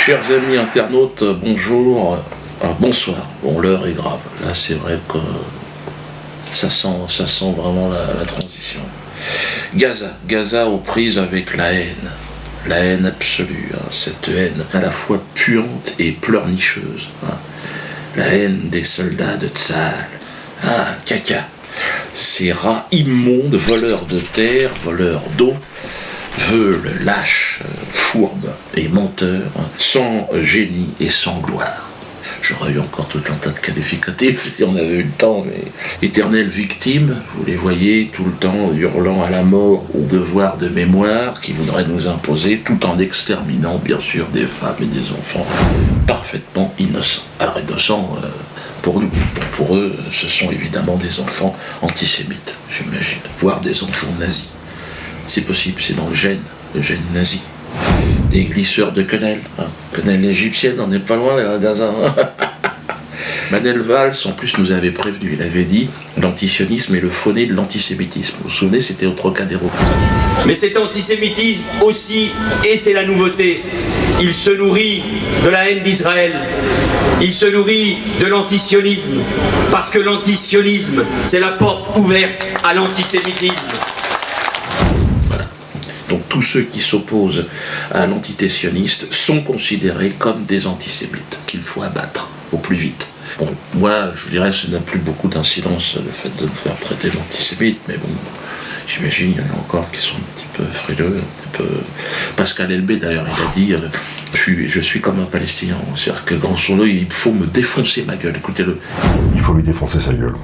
Chers amis internautes, bonjour, bonsoir. Bon, l'heure est grave. Là, c'est vrai que ça sent vraiment la transition. Gaza aux prises avec la haine absolue, cette haine à la fois puante et pleurnicheuse. La haine des soldats de Tsahal. Caca. Ces rats immondes, voleurs de terre, voleurs d'eau, veules, lâches, fourbes et menteurs, sans génie et sans gloire. J'aurais eu encore tout un tas de qualificatifs si on avait eu le temps, mais éternelles victimes, vous les voyez tout le temps hurlant à la mort au devoir de mémoire qui voudrait nous imposer, tout en exterminant bien sûr des femmes et des enfants parfaitement innocents. Alors innocents pour nous, pour eux, ce sont évidemment des enfants antisémites, j'imagine, voire des enfants nazis. C'est possible, c'est dans le gène nazi. Des glisseurs de quenelle, quenelle égyptienne, on n'est pas loin les Gaza. Manel Valls, en plus, nous avait prévenu, il avait dit l'antisionisme est le fauné de l'antisémitisme. Vous vous souvenez, c'était au Trocadéro. Mais cet antisémitisme aussi, et c'est la nouveauté, il se nourrit de la haine d'Israël. Il se nourrit de l'antisionisme, parce que l'antisionisme, c'est la porte ouverte à l'antisémitisme. Donc tous ceux qui s'opposent à l'entité sioniste sont considérés comme des antisémites, qu'il faut abattre au plus vite. Bon, moi, je dirais que ça n'a plus beaucoup d'incidence, le fait de me faire traiter d'antisémite, mais bon, j'imagine qu'il y en a encore qui sont un petit peu frileux, un petit peu... Pascal Elbé, d'ailleurs, il a dit je suis comme un Palestinien, c'est-à-dire que grosso modo, il faut me défoncer ma gueule, écoutez-le. Il faut lui défoncer sa gueule.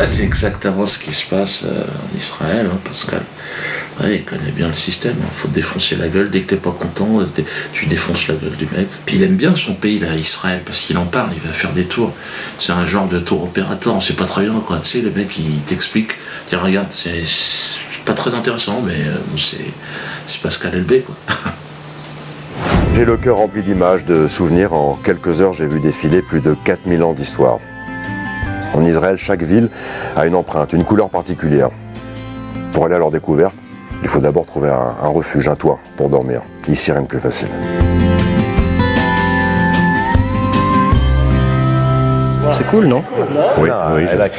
C'est exactement ce qui se passe en Israël, Pascal. Ouais, il connaît bien le système, il faut défoncer la gueule, dès que t'es pas content, tu défonces la gueule du mec. Puis il aime bien son pays, là, Israël, parce qu'il en parle, il va faire des tours. C'est un genre de tour opératoire, on sait pas très bien quoi, tu sais, le mec il t'explique, tiens regarde, c'est pas très intéressant, mais c'est Pascal Elbé, quoi. J'ai le cœur rempli d'images, de souvenirs. En quelques heures, j'ai vu défiler plus de 4000 ans d'histoire. En Israël, chaque ville a une empreinte, une couleur particulière. Pour aller à leur découverte, il faut d'abord trouver un refuge, un toit pour dormir. Ici, rien de plus facile. C'est cool, non? Oui,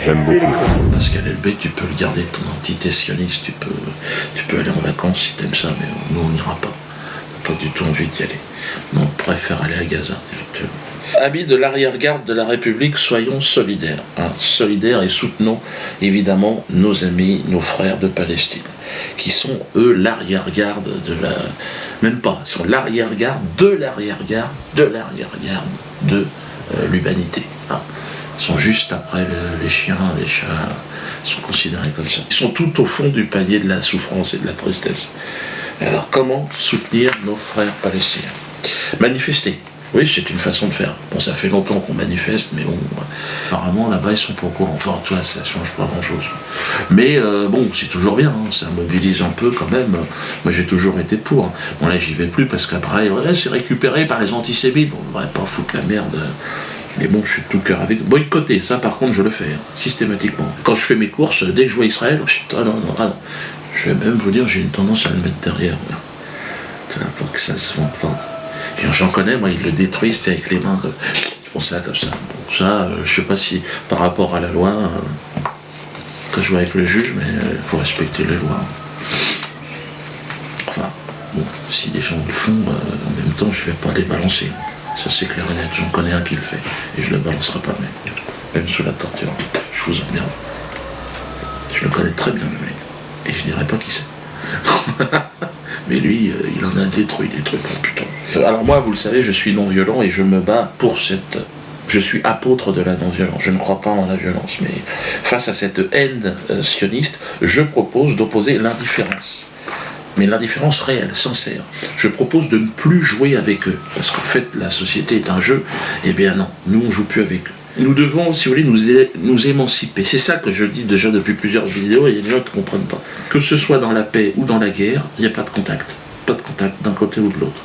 j'aime beaucoup. Pascal Elbé, tu peux le garder, ton entité sioniste, tu peux aller en vacances si t'aimes ça, mais nous on n'ira pas. On n'a pas du tout envie d'y aller. On préfère aller à Gaza, effectivement. Amis de l'arrière-garde de la République, soyons solidaires. Solidaires et soutenons évidemment nos amis, nos frères de Palestine, qui sont eux l'arrière-garde de la... Même pas, ils sont l'arrière-garde de l'arrière-garde de l'arrière-garde de l'humanité. Ils sont juste après les chiens, les chats, ils sont considérés comme ça. Ils sont tout au fond du panier de la souffrance et de la tristesse. Alors comment soutenir nos frères palestiniens? Manifester. Oui, c'est une façon de faire. Bon, ça fait longtemps qu'on manifeste, mais bon, apparemment, là-bas, ils sont pas au courant. Enfin, toi, ça change pas grand-chose. Mais bon, c'est toujours bien, ça mobilise un peu quand même. Moi, j'ai toujours été pour. Bon, là, j'y vais plus, parce qu'après, c'est récupéré par les antisémites. Bon, on ne devrait pas foutre la merde. Mais bon, je suis de tout cœur avec. Boycotter, ça, par contre, je le fais, systématiquement. Quand je fais mes courses, dès que je vois Israël, non. Je vais même vous dire, j'ai une tendance à le mettre derrière. Pour que ça se vende pas. J'en connais, moi, ils le détruisent avec les mains, ils font ça comme ça. Bon, ça, je sais pas si, par rapport à la loi, quand je vois avec le juge, mais il faut respecter les lois. Enfin, bon, si les gens le font, en même temps, je vais pas les balancer. Ça, c'est clair et net, j'en connais un qui le fait, et je le balancerai pas, même sous la torture. Je vous emmerde. Je le connais très bien, le mec, et je dirais pas qui c'est. Mais lui, il en a détruit des trucs, putain. Alors moi, vous le savez, je suis non-violent et je me bats pour cette... Je suis apôtre de la non-violence. Je ne crois pas en la violence. Mais face à cette haine sioniste, je propose d'opposer l'indifférence. Mais l'indifférence réelle, sincère. Je propose de ne plus jouer avec eux. Parce qu'en fait, la société est un jeu. Eh bien non, nous, on ne joue plus avec eux. Nous devons, si vous voulez, nous émanciper. C'est ça que je dis déjà depuis plusieurs vidéos et il y a des gens qui ne comprennent pas. Que ce soit dans la paix ou dans la guerre, il n'y a pas de contact. Pas de contact d'un côté ou de l'autre.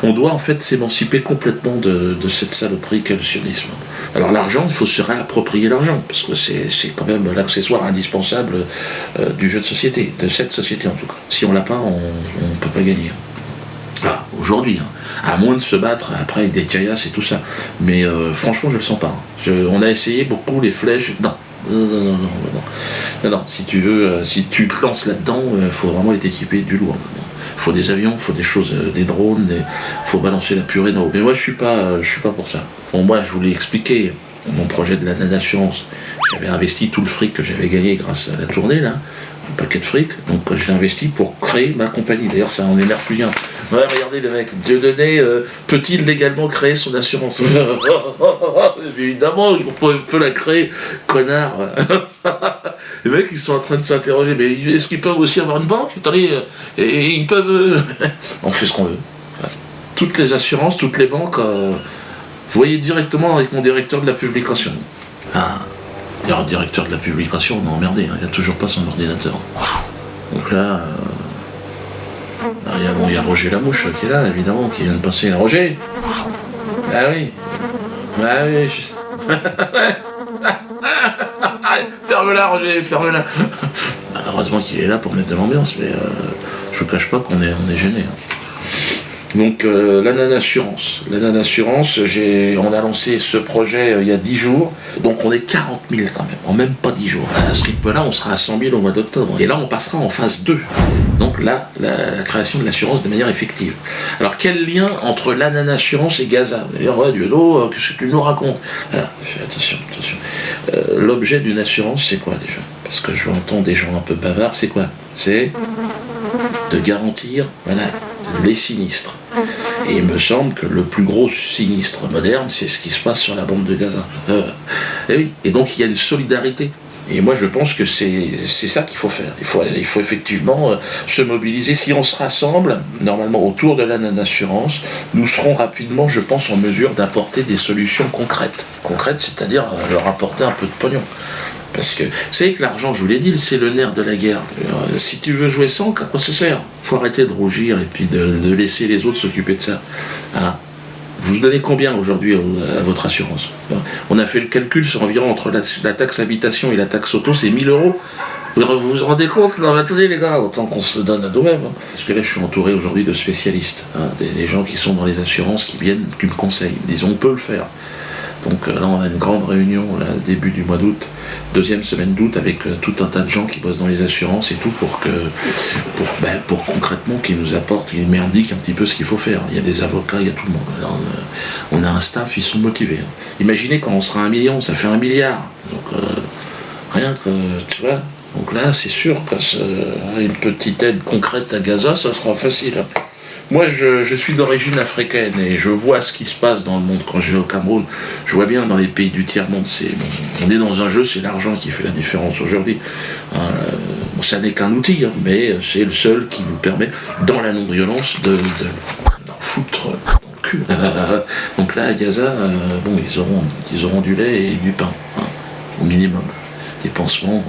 On doit en fait s'émanciper complètement de cette saloperie qu'est le sionisme. Alors l'argent, il faut se réapproprier l'argent, parce que c'est quand même l'accessoire indispensable du jeu de société, de cette société en tout cas. Si on l'a pas, on ne peut pas gagner. aujourd'hui, hein. À moins de se battre après avec des caillasses et tout ça. Mais franchement, je le sens pas. Hein. On a essayé beaucoup les flèches. Non. Non, si tu veux, si tu te lances là-dedans, il faut vraiment être équipé du lourd. Il faut des avions, il faut des choses, des drones, il faut balancer la purée dans l'eau. Mais moi, je suis pas pour ça. Bon, moi, je voulais expliquer mon projet de la assurance. J'avais investi tout le fric que j'avais gagné grâce à la tournée, là, un paquet de fric. Donc, je l'ai investi pour créer ma compagnie. D'ailleurs, ça en énerve plus bien. Ouais, regardez le mec, Dieudonné peut-il légalement créer son assurance? Évidemment, on peut la créer, connard. Les mecs, ils sont en train de s'interroger, mais est-ce qu'ils peuvent aussi avoir une banque? Attendez, et ils peuvent... On fait ce qu'on veut. Toutes les assurances, toutes les banques, vous voyez directement avec mon directeur de la publication. Ah, le directeur de la publication, on est emmerdé, hein, il n'a toujours pas son ordinateur. Donc là... il y a Roger Lamouche qui est là, évidemment, qui vient de passer. Roger? Ah oui. Ah oui. Ferme-la, Roger, ferme-la. Heureusement qu'il est là pour mettre de l'ambiance, mais je vous cache pas qu'on est gêné. Hein. Donc l'Anan Assurance, on a lancé ce projet il y a 10 jours, donc on est 40 000 quand même, en même pas 10 jours. À ce rythme-là, on sera à 100 000 au mois d'octobre. Et là, on passera en phase 2, donc là, la création de l'assurance de manière effective. Alors quel lien entre l'Anan Assurance et Gaza? Vous allez dire, ouais, Dieudo, qu'est-ce que tu nous racontes? Alors, attention. L'objet d'une assurance, c'est quoi déjà? Parce que je entends des gens un peu bavards, c'est quoi? C'est de garantir, voilà, les sinistres. Et il me semble que le plus gros sinistre moderne, c'est ce qui se passe sur la bande de Gaza. Et oui, et donc il y a une solidarité. Et moi je pense que c'est ça qu'il faut faire. Il faut effectivement se mobiliser. Si on se rassemble, normalement autour de l'Anan Assurance, nous serons rapidement, je pense, en mesure d'apporter des solutions concrètes. Concrètes, c'est-à-dire leur apporter un peu de pognon. Parce que, vous savez que l'argent, je vous l'ai dit, c'est le nerf de la guerre. Si tu veux jouer sans, à quoi ça sert? Faut arrêter de rougir et puis de laisser les autres s'occuper de ça. Voilà. Vous donnez combien aujourd'hui à votre assurance? On a fait le calcul sur environ entre la taxe habitation et la taxe auto, c'est 1 000 €. Vous vous rendez compte? Non, mais attendez les gars, autant qu'on se le donne à nous-mêmes. Hein. Parce que là, je suis entouré aujourd'hui de spécialistes, hein, des gens qui sont dans les assurances, qui viennent, qui me conseillent. Ils disent, on peut le faire. Donc là, on a une grande réunion, là, début du mois d'août, deuxième semaine d'août, avec tout un tas de gens qui bossent dans les assurances et tout, pour concrètement qu'ils nous apportent, qu'ils m'indiquent un petit peu ce qu'il faut faire. Il y a des avocats, il y a tout le monde. Là, on a un staff, ils sont motivés. Hein. Imaginez quand on sera 1 million, ça fait 1 milliard. Donc rien que, tu vois. Donc là, c'est sûr qu'une petite aide concrète à Gaza, ça sera facile. Hein. Moi, je suis d'origine africaine et je vois ce qui se passe dans le monde. Quand je vais au Cameroun, je vois bien dans les pays du tiers-monde. On est dans un jeu, c'est l'argent qui fait la différence aujourd'hui. Ça n'est qu'un outil, hein, mais c'est le seul qui nous permet, dans la non-violence, d'en foutre dans le cul. Donc là, à Gaza, ils auront du lait et du pain, hein, au minimum. Des pansements.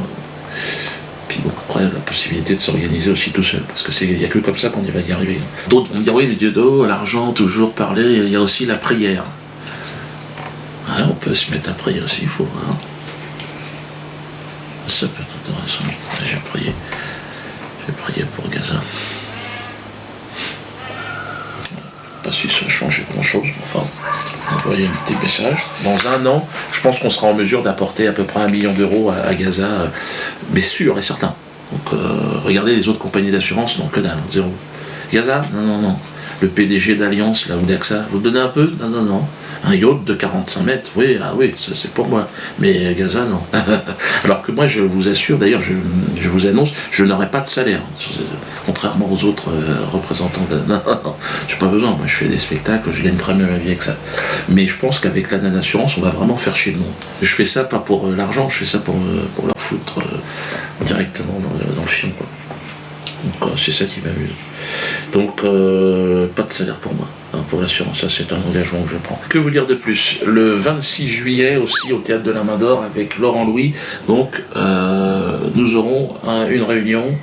Puis bon, après, la possibilité de s'organiser aussi tout seul, parce que il n'y a que comme ça qu'on va y arriver. D'autres vont me dire, oui, mais Dieudo, l'argent, toujours parler, il y a aussi la prière. Ouais, on peut se mettre à prier aussi, il faut. Hein. Ça peut être intéressant. J'ai prié pour Gaza. Pas si ça a changé grand-chose, enfin, envoyer un petit message. Dans 1 an, je pense qu'on sera en mesure d'apporter à peu près 1 million d'euros à Gaza, mais sûr et certain. Donc, regardez les autres compagnies d'assurance, non, que dalle, 0. Gaza, non. Le PDG d'Alliance, là, ou d'AXA, vous donnez un peu? Non. Un yacht de 45 mètres, oui, ça c'est pour moi. Mais Gaza, non. Alors que moi, je vous assure, d'ailleurs, je vous annonce, je n'aurai pas de salaire. Contrairement aux autres représentants de... Non, j'ai pas besoin. Moi, je fais des spectacles, je gagne très bien ma vie avec ça. Mais je pense qu'avec l'Anan Assurance, on va vraiment faire chier le monde. Je fais ça pas pour l'argent, je fais ça pour leur foutre directement dans le fion, quoi. Donc c'est ça qui m'amuse. Donc pas de salaire pour moi, hein, pour l'assurance, ça c'est un engagement que je prends. Que vous dire de plus? Le 26 juillet aussi au Théâtre de la Main d'Or avec Laurent Louis, donc nous aurons une réunion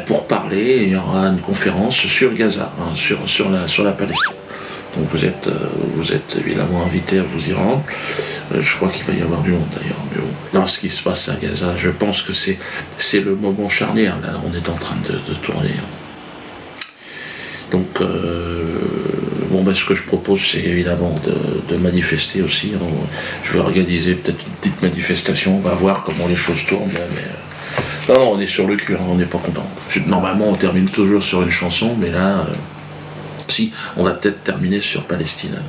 pour parler, il y aura une conférence sur Gaza, hein, sur la Palestine. Donc vous êtes évidemment invité à vous y rendre. Je crois qu'il va y avoir du monde d'ailleurs. Mais bon, dans ce qui se passe à Gaza, je pense que c'est le moment charnière. Là, on est en train de tourner. Donc, bon, ben, ce que je propose, c'est évidemment de manifester aussi. Je vais organiser peut-être une petite manifestation, on va voir comment les choses tournent. Mais, non, on est sur le cul, hein, on n'est pas content. Normalement, on termine toujours sur une chanson, mais là, si, on va peut-être terminer sur Palestine.